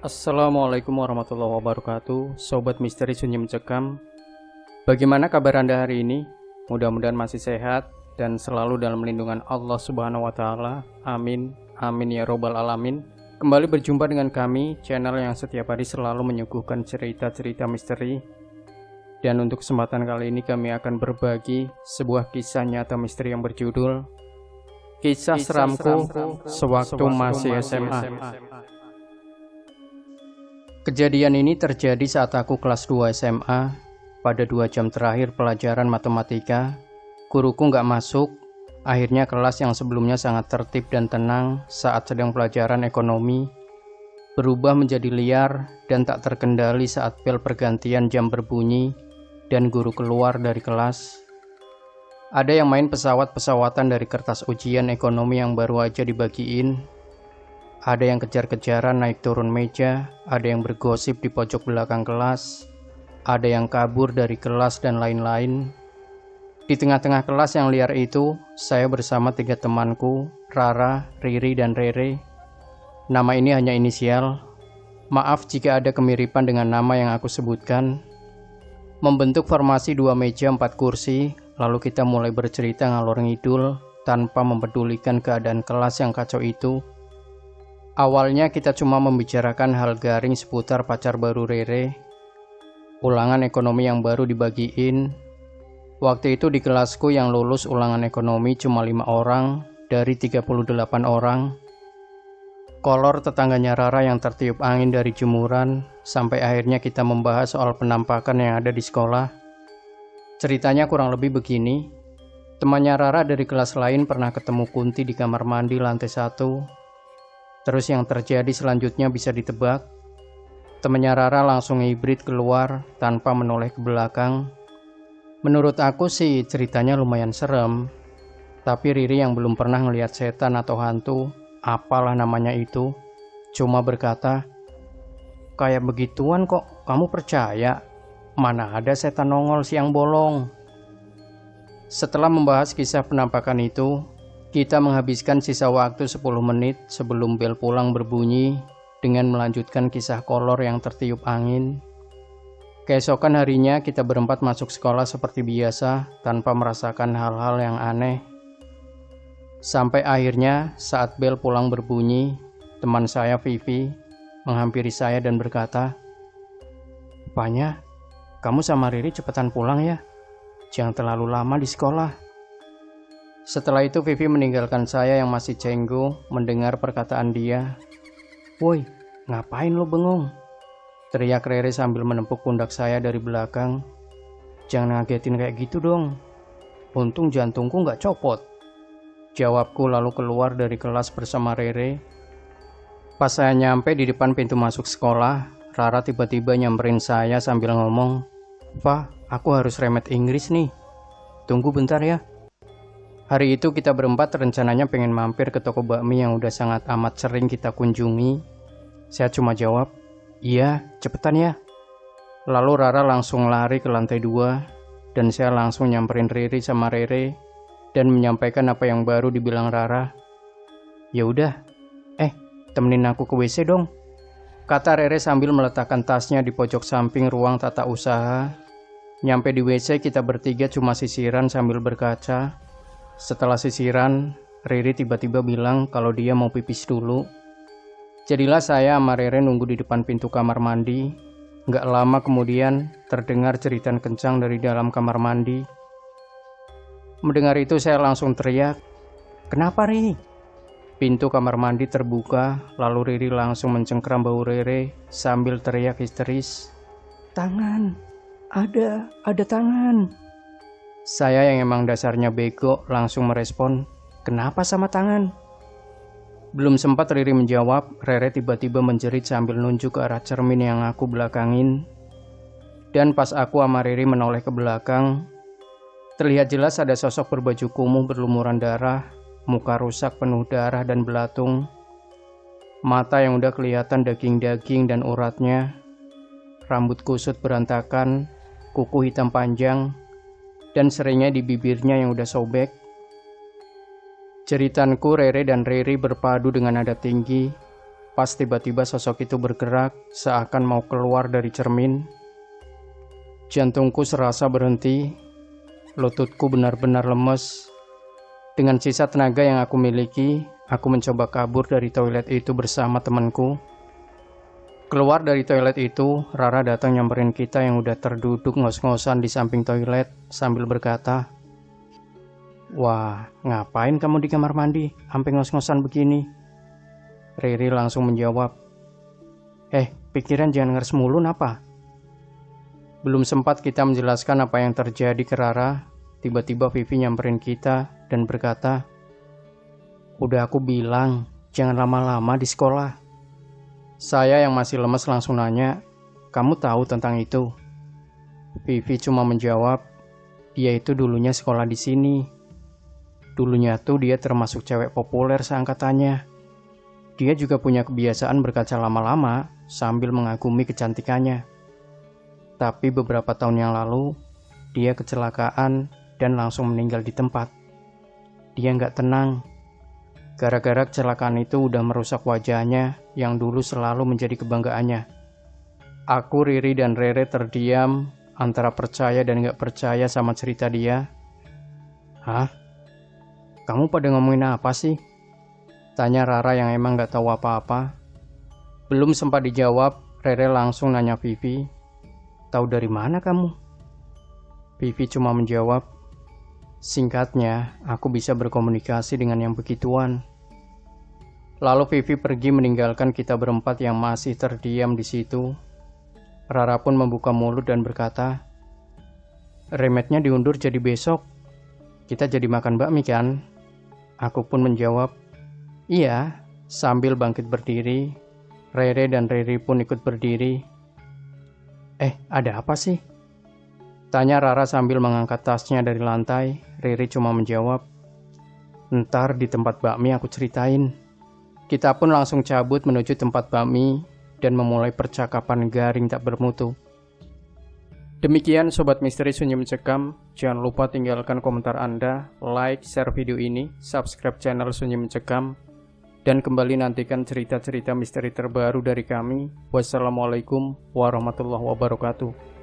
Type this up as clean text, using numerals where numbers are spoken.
Assalamualaikum warahmatullahi wabarakatuh, Sobat Misteri Sunyi Mencekam. Bagaimana kabar Anda hari ini? Mudah-mudahan masih sehat dan selalu dalam lindungan Allah Subhanahu wa Ta'ala. Amin, amin ya Robbal 'Alamin. Kembali berjumpa dengan kami, channel yang setiap hari selalu menyuguhkan cerita-cerita misteri. Dan untuk kesempatan kali ini kami akan berbagi sebuah kisah nyata misteri yang berjudul Kisah Seramku Sewaktu Masih SMA. Kejadian ini terjadi saat aku kelas 2 SMA. Pada 2 jam terakhir pelajaran matematika, guruku nggak masuk. Akhirnya kelas yang sebelumnya sangat tertib dan tenang saat sedang pelajaran ekonomi berubah menjadi liar dan tak terkendali saat bel pergantian jam berbunyi dan guru keluar dari kelas. Ada yang main pesawat-pesawatan dari kertas ujian ekonomi yang baru aja dibagiin. Ada yang kejar-kejaran naik turun meja, ada yang bergosip di pojok belakang kelas, ada yang kabur dari kelas dan lain-lain. Di tengah-tengah kelas yang liar itu, saya bersama 3 temanku, Rara, Riri, dan Rere. Nama ini hanya inisial. Maaf jika ada kemiripan dengan nama yang aku sebutkan. Membentuk formasi 2 meja 4 kursi, lalu kita mulai bercerita ngalor ngidul tanpa mempedulikan keadaan kelas yang kacau itu. Awalnya kita cuma membicarakan hal garing seputar pacar baru Rere, ulangan ekonomi yang baru dibagiin. Waktu itu di kelasku yang lulus ulangan ekonomi cuma 5 orang dari 38 orang. Kolor tetangganya Rara yang tertiup angin dari jemuran, sampai akhirnya kita membahas soal penampakan yang ada di sekolah. Ceritanya kurang lebih begini. Temannya Rara dari kelas lain pernah ketemu Kunti di kamar mandi lantai 1. Terus yang terjadi selanjutnya bisa ditebak. Temannya Rara langsung hibrid keluar tanpa menoleh ke belakang. Menurut aku sih ceritanya lumayan serem. Tapi Riri yang belum pernah ngelihat setan atau hantu, apalah namanya itu, cuma berkata, "Kayak begituan kok kamu percaya? Mana ada setan nongol siang bolong." Setelah membahas kisah penampakan itu, kita menghabiskan sisa waktu 10 menit sebelum bel pulang berbunyi dengan melanjutkan kisah kolor yang tertiup angin. Keesokan harinya kita berempat masuk sekolah seperti biasa tanpa merasakan hal-hal yang aneh. Sampai akhirnya saat bel pulang berbunyi, teman saya Vivi menghampiri saya dan berkata, "Rupanya kamu sama Riri cepetan pulang ya, jangan terlalu lama di sekolah." Setelah itu Vivi meninggalkan saya yang masih cenggo mendengar perkataan dia. "Woi, ngapain lo bengong?" teriak Rere sambil menepuk pundak saya dari belakang. "Jangan ngagetin kayak gitu dong. Untung jantungku nggak copot," jawabku lalu keluar dari kelas bersama Rere. Pas saya nyampe di depan pintu masuk sekolah, Rara tiba-tiba nyamperin saya sambil ngomong, "Fa, aku harus remet Inggris nih. Tunggu bentar ya." Hari itu kita berempat rencananya pengen mampir ke toko bakmi yang udah sangat amat sering kita kunjungi. Saya cuma jawab, "Iya, cepetan ya." Lalu Rara langsung lari ke lantai 2 dan saya langsung nyamperin Riri sama Rere dan menyampaikan apa yang baru dibilang Rara. "Ya udah, temenin aku ke WC dong," kata Rere sambil meletakkan tasnya di pojok samping ruang tata usaha. Nyampe di WC kita bertiga cuma sisiran sambil berkaca. Setelah sisiran, Riri tiba-tiba bilang kalau dia mau pipis dulu. Jadilah saya sama Rere nunggu di depan pintu kamar mandi. Nggak lama kemudian terdengar jeritan kencang dari dalam kamar mandi. Mendengar itu saya langsung teriak, "Kenapa Ri?" Pintu kamar mandi terbuka, lalu Riri langsung mencengkram bau Rere sambil teriak histeris, "Tangan! Ada tangan!" Saya yang emang dasarnya bego langsung merespon, "Kenapa sama tangan?" Belum sempat Riri menjawab, Rere tiba-tiba menjerit sambil nunjuk ke arah cermin yang aku belakangin. Dan pas aku sama Riri menoleh ke belakang, terlihat jelas ada sosok berbaju kumuh berlumuran darah, muka rusak penuh darah dan belatung, mata yang udah kelihatan daging-daging dan uratnya, rambut kusut berantakan, kuku hitam panjang, dan seringnya di bibirnya yang udah sobek. Jeritanku Rere dan Riri berpadu dengan nada tinggi, Pas tiba-tiba sosok itu bergerak seakan mau keluar dari cermin. Jantungku serasa berhenti, lututku benar-benar lemes. Dengan sisa tenaga yang aku miliki, aku mencoba kabur dari toilet itu bersama temanku. Keluar dari toilet itu, Rara datang nyamperin kita yang udah terduduk ngos-ngosan di samping toilet sambil berkata, "Wah, ngapain kamu di kamar mandi sampai ngos-ngosan begini?" Riri langsung menjawab, pikiran jangan ngeres mulu napa?" Belum sempat kita menjelaskan apa yang terjadi ke Rara, tiba-tiba Vivi nyamperin kita dan berkata, "Udah aku bilang, jangan lama-lama di sekolah." Saya yang masih lemes langsung nanya, "Kamu tahu tentang itu?" Vivi cuma menjawab, "Dia itu dulunya sekolah di sini. Dulunya tuh dia termasuk cewek populer seangkatannya. Dia juga punya kebiasaan berkaca lama-lama sambil mengagumi kecantikannya. Tapi beberapa tahun yang lalu, dia kecelakaan dan langsung meninggal di tempat. Dia nggak tenang. Gara-gara kecelakaan itu udah merusak wajahnya yang dulu selalu menjadi kebanggaannya." Aku, Riri, dan Rere terdiam antara percaya dan nggak percaya sama cerita dia. "Hah? Kamu pada ngomongin apa sih?" Tanya Rara yang emang gak tahu apa-apa. Belum sempat dijawab, Rere langsung nanya Vivi, "Tahu dari mana kamu?" Vivi cuma menjawab, "Singkatnya, aku bisa berkomunikasi dengan yang begituan." Lalu Vivi pergi meninggalkan kita berempat yang masih terdiam di situ. Rara pun membuka mulut dan berkata, "Remetnya diundur jadi besok. Kita jadi makan bakmi kan?" Aku pun menjawab, "Iya." Sambil bangkit berdiri, Rere dan Riri pun ikut berdiri. Ada apa sih?" Tanya Rara sambil mengangkat tasnya dari lantai. Riri cuma menjawab, "Ntar di tempat bakmi aku ceritain." Kita pun langsung cabut menuju tempat bakmi dan memulai percakapan garing tak bermutu. Demikian Sobat Misteri Sunyi Mencekam. Jangan lupa tinggalkan komentar Anda, like, share video ini, subscribe channel Sunyi Mencekam, dan kembali nantikan cerita-cerita misteri terbaru dari kami. Wassalamualaikum warahmatullahi wabarakatuh.